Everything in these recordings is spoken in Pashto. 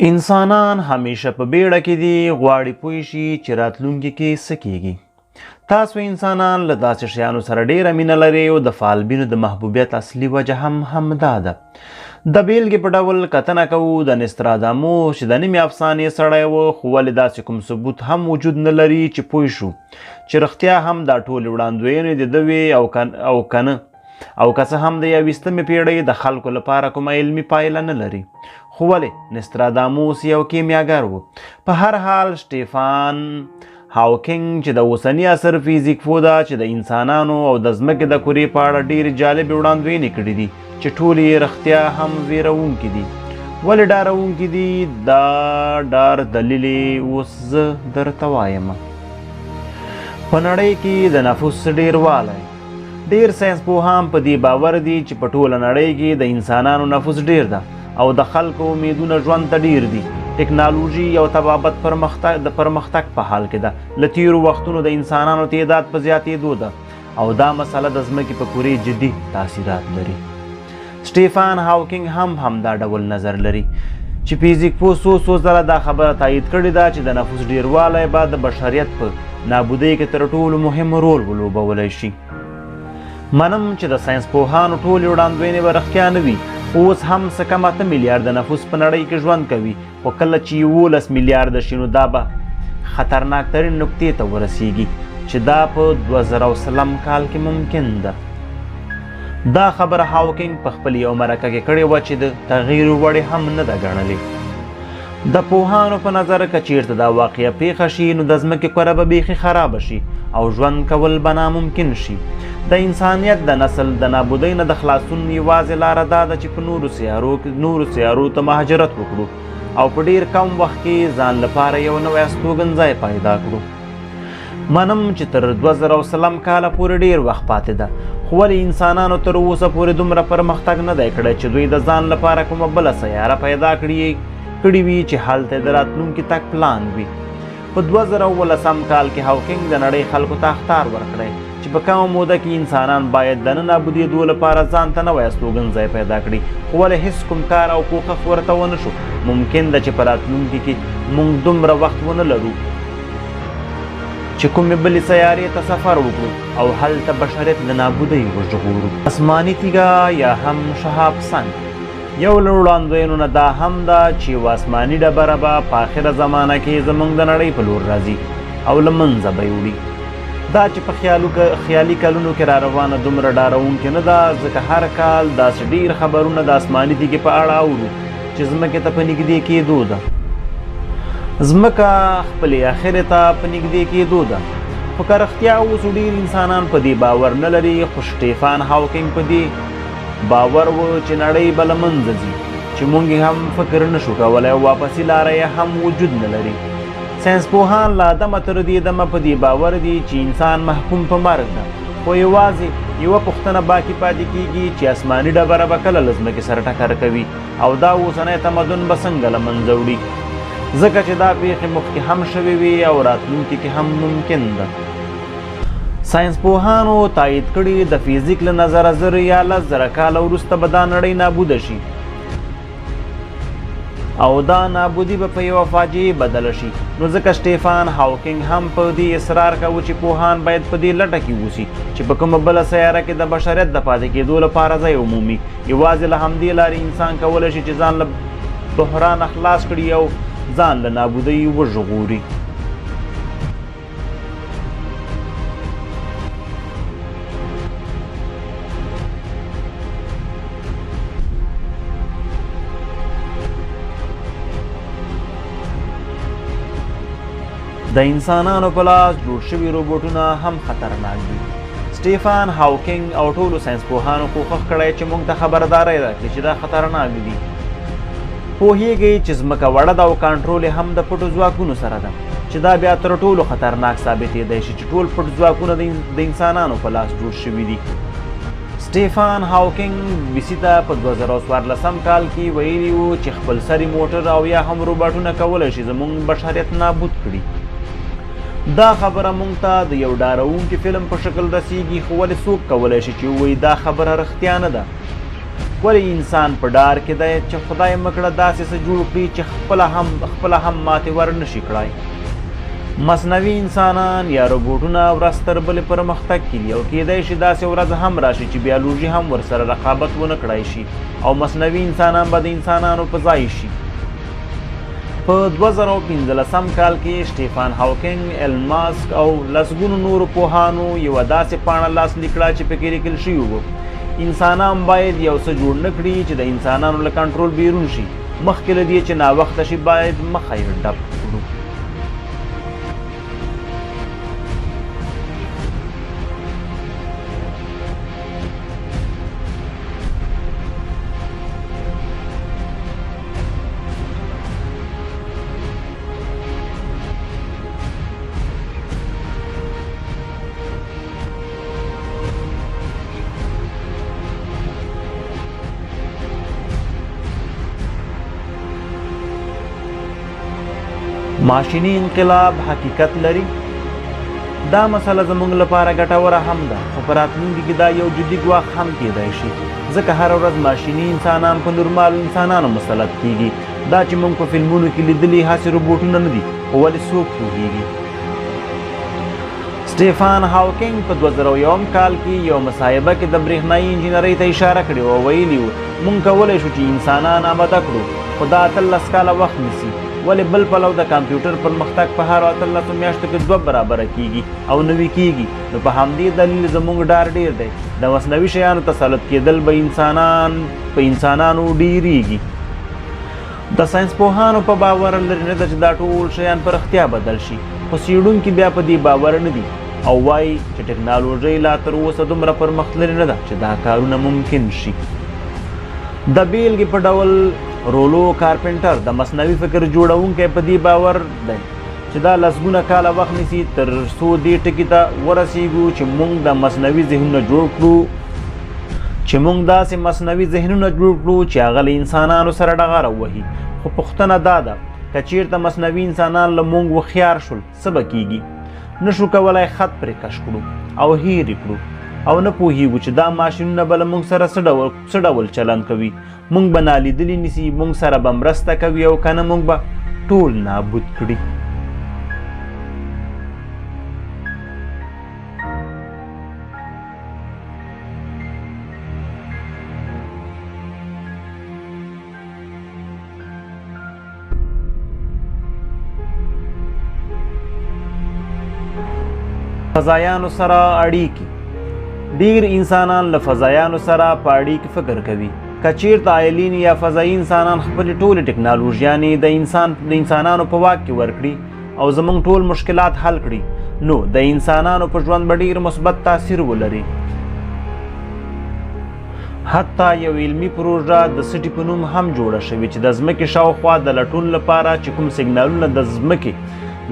انسانان همیشه په بیړه کې دي، غواړي پوه شي چې راتلونکي کې څه کیږي. تاسو انسانان له داسې شیانو سره ډیره مینه لرئ او د فالبینو د محبوبیت اصلي وجه هم همدا ده. د بیلګې په ډول کتنه کوو د نستراداموس چې د نیمې افسانې سړی و، خو ولې داسې کوم ثبوت هم وجود نه لري چې پوه شو چې رښتیا هم دا ټولې وړاندوېنې د ده وې او کنه، او که څه هم د 21مې پیړۍ د خلکو لپاره کومه علمي پایله نه لري. خو ولې نستراداموس یو کیمیاګر و. په هر حال سټیفان هاوکینګ چې د اوسني عصر فیزیک پوه ده، چې د انسانانو او د ځمکې د کرې په اړه ډېرې جالبې وړاندوینې کړي دي چې ټولې یې رښتیا هم ویرونکي دي. ولې ډارونکي دي؟ دا ډار دلیل یې اوس زه درته وایم. په نړۍ کې د نفوس ډېروالی، ډېر ساینس پوهان په دې باور دي چې په ټوله نړۍ کې د انسانانو نفوس ډېر ده او د خلکو امیدونه ژوند ته ډیر دي. ټکنالوژي او طبابت د پرمختګ په حال کې ده. له تیرو وختونو د انسانانو تعداد په زیاتېدو ده او دا مسله د ځمکې په کورې جدي تاثیرات لري. سټیفان هاوکینګ هم همدا ډول نظر لري چې فیزیک پوه څو ځله دا خبره تایید کړې ده چې د نفوس ډیروالی به د بشریت په نابودۍ کې تر ټولو مهم رول ولوبولی شي. منم چې د ساینس پوهانو ټولې وړاندوینې به رښتیا نه وي. اوس هم څه کم 8 میلیارده نفوس په نړۍ کې ژوند کوي، خو کله چې 11 میلیارده شي نو دا به خطرناکترین نقطې ته ورسیږي چې دا په 2030 کال کې ممکن ده. دا خبره هاوکینګ په خپل یو مرکه کې کړې وه چې د تغییر وړې هم نه ده ګڼلې. د پوهانو په نظر که چیرته دا واقعه پیښه شي نو د ځمکې کره به بیخي خرابه شي او ژوند کول به ناممکن شي. د انسانیت د نسل د نابودۍ نه د خلاصون یوازې لاره دا ده چې په نورو سیارو ته مهاجرت وکړو او په ډیر کم وخت کې ځان لپاره یو نوی استوګنځای پیدا کړو. منم چې تر 2030 کاله پورې ډیر وخت پاتې ده، خو ولې انسانانو تر اوسه پورې دومره پرمختګ نه دی کړی چې دوی د ځان لپاره کومه بله سیاره پیدا کړي وي چې هلته د راتلونکي تګ پلان وي. په 2019 کال کې هاوکینګ د نړۍ خلکو ته اخطار ورکړی چې په کومه موده کې انسانان باید د نه نابودېدو لپاره ځان ته نوی استوګنځای پیدا کړي، خو ولې هیڅ کوم کار او کوښښ ورته ونه شو. ممکن ده چې په راتلونکي کې موږ دومره وخت ونه لرو چې کومې بلې سیارې ته سفر وکړو او هلته بشریت له نابودۍ وژغورو. آسماني تیږه یا هم شهاب سنگ یو له وړاندوینو نه دا هم ده چې یوه آسماني ډبره به په آخره زمانه کې زموږ د نړۍ په لور راځي او له منځه به یې وړي. دا چې په خیالي کلونو کې را روانه دومره ډارونکې نه ده، ځکه هر کال داسې ډېر خبرونه د آسماني تیږې په اړه اورو چې ځمکې ته په نږدې کېدو ده. ځمکه خپلې آخرې ته په نږدې کېدو ده. خو که رښتیا اوس ډېر انسانان په دې باور نه لري، خو سټیفان هاوکینګ په دې باور و چې نړۍ به له منځه ځي، چې موږ هم فکر نه شو کولی او واپسي لاره یې هم وجود نه لري. ساینس پوهان لا دمه تر دې دمه په دې باور دي چې انسان محکوم په مرګ ده، خو یوازې یوه پوښتنه باقي پاتې کیږي چې آسماني ډبره به کله له ځمکې سره ټکر کوي او دا اوسنی تمدن به څنګه له منځه وړي، ځکه چې دا پیښې مخکې هم شوې وي او راتلونکي کې هم ممکن ده. ساینس پوهانو تایید کړي د فیزیک له نظره 1000 یا 10,000 کاله وروسته به دا نړۍ نابوده شي او دا نابودي به په یوه فاجعې بدله شي. نو ځکه سټیفان هاوکینګ هم په دې اصرار کوي چې پوهان باید په دې لټه کې اوسي چې په کومه بله سیاره کې د بشریت د پاتې کېدو لپاره ځای ومومي. یوازې له همدې لارې انسان کولی شي چې ځان له بحرانه خلاص کړي او ځان له نابودۍ وژغوري. د انسانانو په لاس جوړ شوي روبوټونه هم خطرناک دي. سټیفان هاوکینګ او ټولو ساینس پوهانو کوښښ کړی چې موږ ته خبرداری راکړي چې دا خطرناک دي. پوهیږئ چې ځمکه وړه ده او کنټرول یې هم د پټو ځواکونو سره ده، چې دا بیا تر ټولو خطرناک ثابتېدی شي چې ټول پټ ځواکونه د انسانانو په لاس جوړ شوي دي. سټیفان هاوکینګ بیسي ته په 2014 کال کې ویلي وو چې خپل سري موټر او یا هم روباټونه کولی شي زموږ بشریت نابود کړي. دا خبره مونږ ته د یو ډارونکي فلم په شکل رسیږي، خو ولې څوک کولی شي چې ووایي دا خبره رښتیا نه ده. ولې انسان په ډار کې دی چې خدای مکړه داسې څه جوړ کړي چې خپله هم ماتې ور نشي کړای. مصنوعي انسانان یا روبوټونه ورځ تر بلې پرمختګ کوي او کیدای شي داسې ورځ هم راشي چې بیالوژي هم ورسره رقابت ونه کړای شي او مصنوعي انسانان به د انسانانو په ځای شي. په 2015 کال کې سټیفن هاوکینګ، ایلن ماسک او لسګونو نورو پوهانو یوه داسې پاڼه لاسلیک کړه چې پکې لیکل شوي وو انسانان باید یو څه جوړ نه کړي چې د انسانانو له کنټرول بیرون شي، مخکې له دې چې ناوخته شي باید مخه یې ډب کړو. ماشیني انقلاب حقیقت لري؟ دا مسله زموږ لپاره ګټوره هم ده، خو په راتلونکي کې دا یو جدي ګواښ هم کیدای شي، ځکه هره ورځ ماشیني انسانان په نورمالو انسانانو مسلط کیږي. دا چې موږ په فلمونو کې لیدلي هسې روبوټونه نه دي، خو ولې څوک پوهیږي؟ سټیفن هاوکینګ په 2001 کال کې یو مصاحبه کې د برېښنایي انجینرۍ ته اشاره کړې او ویلي و موږ کولی شو چې انسانان آماده کړو، خو دا 18 کاله وخت نیسي. ولې بل پلو د کمپیوټر پرمختګ په هرو 18 میاشتو کې 2 برابره کیږي او نوي کیږي. نو په همدې دلیل زموږ ډار ډیر دی، د مصنوعي شیانو تسلط کېدل به په انسانانو ډیریږي. د ساینسپوهانو په باور لري نه ده چې دا ټول شیان په رښتیا بدل شي، خو څېړونکي بیا په دې باور نه دي او وایي چې ټکنالوژۍ لا تر اوسه دومره پرمختللې نه ده چې دا کارونه ممکن شي. د بیلګې په ډول رولو کارپنټر د مصنوعي فکر جوړونکی په دې باور دی چې دا لسګونه کاله وخت نیسي تر څو دې ټکي ته ورسیږو چې موږ د مصنوعي ذهنونه جوړ کړو چې هغه له انسانانو سره ډغره ووهي. خو پوښتنه دا ده که چیرته مصنوعي انسانان له موږ هوښیار شول څه به کیږي؟ نشو کولی خط پرې کش کړو او هیر یې کړو او نه پوهیږو چې دا ماشینونه به له موږ سره څه ډول چلند کوي. موږ به نالیدلي نیسي، موږ سره به مرسته کوي او که نه موږ به ټول نابود کړي. فضایانو سره اړیکې. ډیر انسانان له فضایانو سره په اړیکې فکر کوي. که چیرته آیلین یا فضایي انسانان خپلې ټولې ټکنالوژیانې د انسانانو په واک کې ورکړي او زموږ ټول مشکلات حل کړي، نو د انسانانو په ژوند به ډیر مثبت تاثیر ولري. حتی یو علمي پروژه د سټي په نوم هم جوړه شوې چې د ځمکې شاوخوا د لټون لپاره چې کوم سیګنالونه د ځمکې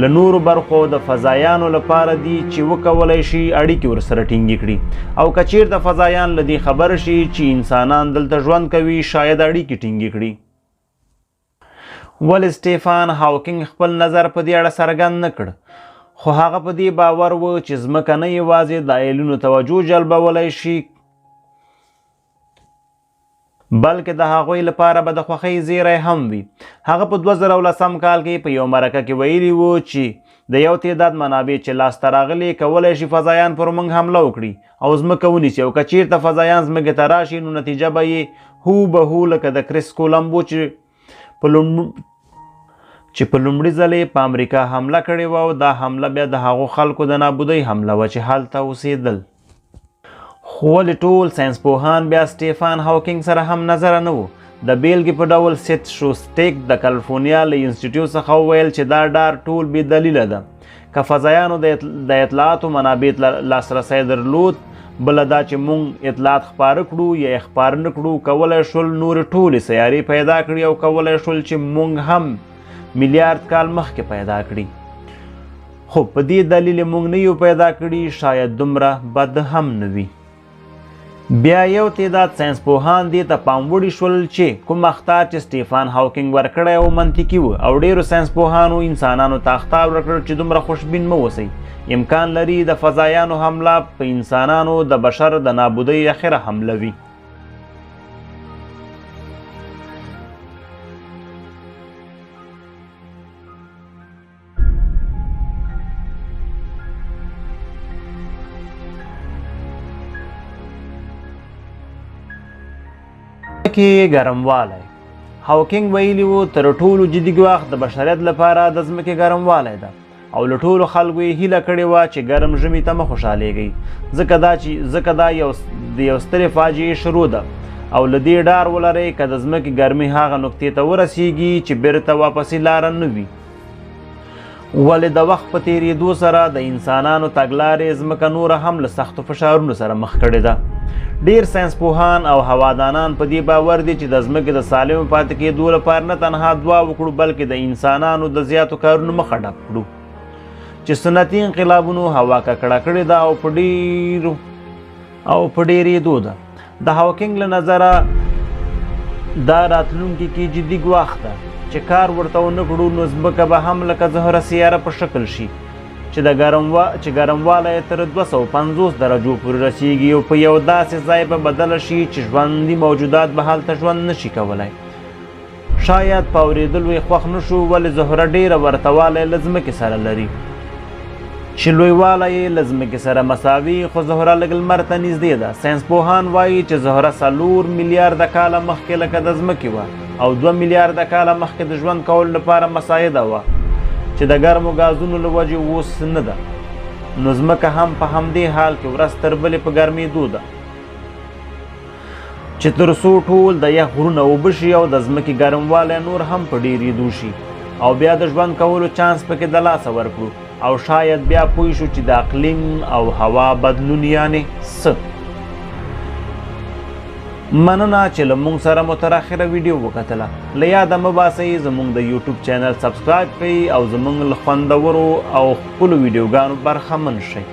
له نورو برخو د فضایانو لپاره دي چې وکولی شي اړیکې ورسره ټینګې کړي. او که چیرته فضایان له دې خبر شي چې انسانان دلته ژوند کوي، شاید اړیکې ټینګې کړي. ولې سټیفن هاوکینګ خپل نظر په دې اړه څرګند نه کړ؟ خو هغه په دې باور و چې ځمکه نه یوازې د آیلونو توجه جلبولی شي، بلکې د هغوی لپاره به د خوښۍ زیری هم وي. هغه په 2010 کال کې په یو مرکه کې ویلي و چې د یو تعداد منابع چې لاسته راغلي کولی شي فضایان پر موږ حمله وکړي او ځمکه ونیسي، او که چیرته فضایان ځمکې ته راشي نو نتیجه به یې هوبهو لکه د کریس کولمبو چې په لومړي ځل په امریکا حمله کړې وه، او دا حمله بیا د هغو خلکو د نابودۍ حمله وه چې هلته اوسېدل. خو ولې ټول ساینسپوهان بیا سټیفن هاوکینګ سره هم نظره نه وو؟ د بیلګې په ډول سیت شوسټیک د کالیفورنیا له انسټیټیوټ څخه وویل چې دا ډار ټول بې دلیله ده. که فضایانو د اطلاعاتو منابع لاسرسی درلود، بله دا چې موږ اطلاعات خپاره کړو یا یې خپاره نه کړو، کولی شول نورې ټولې سیارې پیدا کړي او کولی شول چې موږ هم میلیارد کال مخکې پیدا کړي. خو په دې دلیل موږ نه یو پیدا کړي، شاید دومره بد هم نه وي. بیا یو تعداد ساینسپوهان دې ته پام وړي شول چې کوم اخطار چې سټیفن هاوکینګ ورکړی و منطقي و، او ډیرو ساینسپوهانو انسانانو ته اخطار ورکړ چې دومره خوشبین مه اوسئ. امکان لري د فضایانو حمله په انسانانو د بشر د نابودۍ اخره حمله وي. ځمکې ګرموالی. هاوکینګ ویلي و تر ټولو جدي ګواښ د بشریت لپاره د ځمکې ګرموالی ده او له ټولو خلکو یې هیله کړې وه چې ګرم ژمي ته مه خوشحالېږئ ځکه دا د یو سترې فاجعې شروع ده او له دې ډار ولرئ که د ځمکې ګرمي هغه نقطې ته ورسیږي چې بیرته واپسې لاره نه وي. ولې د وخت په تېرېدو سره د انسانانو تګلارې ځمکه نوره هم له سختو فشارونو سره مخ کړې ده. ډېر ساینسپوهان او هوادانان په دې باور دي چې د ځمکې د سالمو پاتې کېدو لپاره نه تنها دعا وکړو بلکې د انسانانو د زیاتو کارونو مخه ډپ کړو چې صنعتي انقلابونو هوا ککړه کړې ده او په ډېرېدو ده. د هاوکینګ له نظره دا راتلونکي کې جدي ګواښ ده چې کار ورته ونه کړو نو ځمکه به هم لکه زهره سیاره په شکل شي چې ګرموالی تر 250 درجو پورې رسیږي او په یو داسې ځای به بدله شي چې ژوندي موجودات به هلته ژوند نشي کولی. شاید په اورېدلو یې خوښ نه شو ولې زهره ډېره ورتهوالی له ځمکې سره لري چې لویوالی یې له ځمکې سره مساوي خو زهره لږ لمر ته نږدې ده. ساینسپوهان وایي چې زهره 4 میلیارده کاله مخکې لکه د ځمکې وه او 2 میلیارده کاله مخکې د ژوند کولو لپاره مساعده وه چې د ګرمو ګازونو له وجې اوس نه ده. نو ځمکه هم په همدې حال کې ورځ تر بلې په ګرمېدو ده چې تر څو ټول د یخ غرونه اوبه شي او د ځمکې ګرموالی نور هم په ډېرېدو شي او بیا د ژوند کولو چانس پکې د لاسه ورکړو او شاید بیا پوه شو چې د اقلیم او هوا بدلون یعنې څه. مننه چې له موږ سره مو تر اخره ویډیو وکتله. له یاده مه باسئ زموږ د یوټیوب چینل سبسکرایب کړئ او زموږ له خوندورو او ښکلو ویډیوګانو برخمن شئ.